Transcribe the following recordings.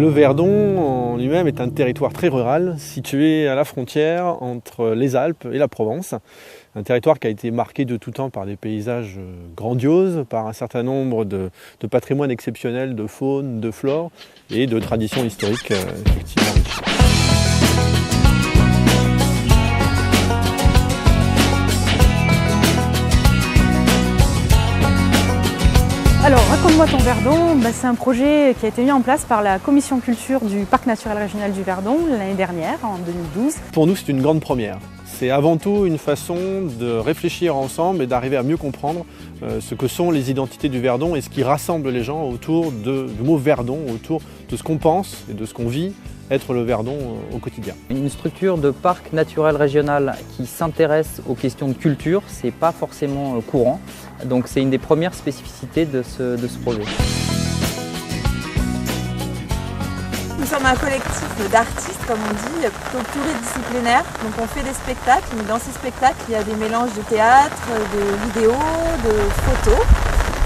Verdon en lui-même est un territoire très rural, situé à la frontière entre les Alpes et la Provence. Un territoire qui a été marqué de tout temps par des paysages grandioses, par un certain nombre de patrimoines exceptionnels de faune, de flore et de traditions historiques effectivement riches. Alors, Raconte-moi ton Verdon, c'est un projet qui a été mis en place par la commission culture du Parc naturel régional du Verdon l'année dernière, en 2012. Pour nous, c'est une grande première. C'est avant tout une façon de réfléchir ensemble et d'arriver à mieux comprendre ce que sont les identités du Verdon et ce qui rassemble les gens autour du mot Verdon, autour de ce qu'on pense et de ce qu'on vit être le Verdon au quotidien. Une structure de parc naturel régional qui s'intéresse aux questions de culture, c'est pas forcément courant. Donc c'est une des premières spécificités de ce projet. Nous sommes un collectif d'artistes, comme on dit, plutôt pluridisciplinaire. Donc on fait des spectacles, mais dans ces spectacles, il y a des mélanges de théâtre, de vidéo, de photos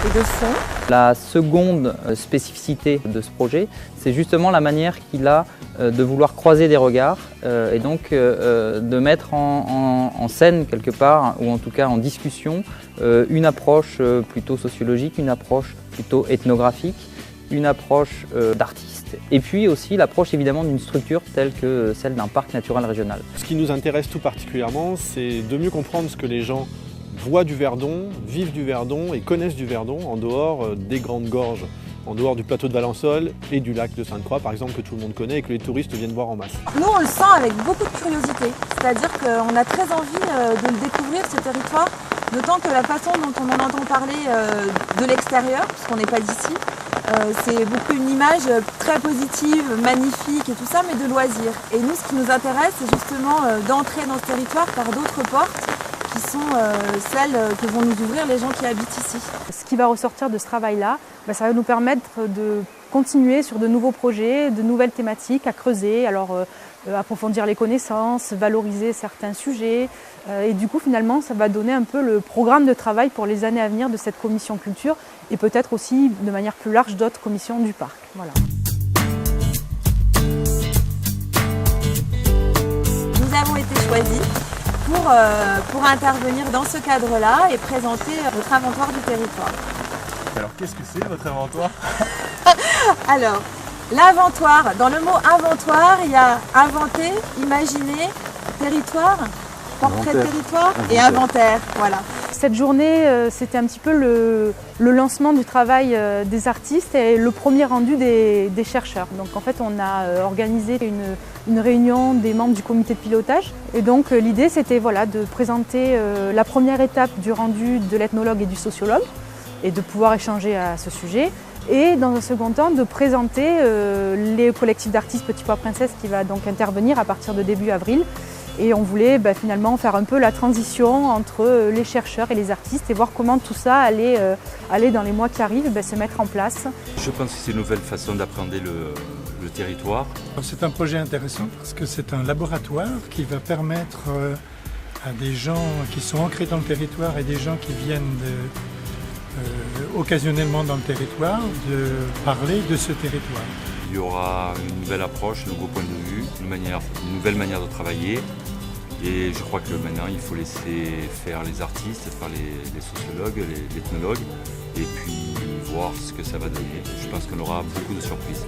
et de sons. La seconde spécificité de ce projet, c'est justement la manière qu'il a de vouloir croiser des regards et donc de mettre en scène quelque part, ou en tout cas en discussion, une approche plutôt sociologique, une approche plutôt ethnographique, une approche d'artiste et puis aussi l'approche évidemment d'une structure telle que celle d'un parc naturel régional. Ce qui nous intéresse tout particulièrement, c'est de mieux comprendre ce que les gens voient du Verdon, vivent du Verdon et connaissent du Verdon en dehors des grandes gorges, en dehors du plateau de Valençol et du lac de Sainte-Croix par exemple que tout le monde connaît et que les touristes viennent voir en masse. Nous on le sent avec beaucoup de curiosité, c'est-à-dire qu'on a très envie de le découvrir ce territoire, d'autant que la façon dont on en entend parler de l'extérieur, puisqu'on n'est pas d'ici, c'est beaucoup une image très positive, magnifique et tout ça, mais de loisirs. Et nous, ce qui nous intéresse, c'est justement d'entrer dans ce territoire par d'autres portes qui sont celles que vont nous ouvrir les gens qui habitent ici. Ce qui va ressortir de ce travail-là, ça va nous permettre de continuer sur de nouveaux projets, de nouvelles thématiques à creuser. Alors, approfondir les connaissances, valoriser certains sujets. Et du coup, finalement, ça va donner un peu le programme de travail pour les années à venir de cette commission culture et peut-être aussi de manière plus large d'autres commissions du parc. Voilà. Nous avons été choisis pour intervenir dans ce cadre-là et présenter notre inventoire du territoire. Alors, qu'est-ce que c'est votre inventoire? Alors, l'inventoire, dans le mot inventoire, il y a inventer, imaginer, territoire, portrait de territoire et inventaire. Voilà. Cette journée, c'était un petit peu le lancement du travail des artistes et le premier rendu des chercheurs. Donc en fait, on a organisé une réunion des membres du comité de pilotage. Et donc l'idée, c'était de présenter la première étape du rendu de l'ethnologue et du sociologue et de pouvoir échanger à ce sujet. Et dans un second temps, de présenter les collectifs d'artistes Petit Pois Princesse qui va donc intervenir à partir de début avril. Et on voulait finalement faire un peu la transition entre les chercheurs et les artistes et voir comment tout ça allait dans les mois qui arrivent, se mettre en place. Je pense que c'est une nouvelle façon d'appréhender le territoire. C'est un projet intéressant parce que c'est un laboratoire qui va permettre à des gens qui sont ancrés dans le territoire et des gens qui viennent occasionnellement dans le territoire de parler de ce territoire. Il y aura une nouvelle approche, un nouveau point de vue, une nouvelle manière de travailler. Et je crois que maintenant, il faut laisser faire les artistes, faire les sociologues, les ethnologues, et puis voir ce que ça va donner. Je pense qu'on aura beaucoup de surprises.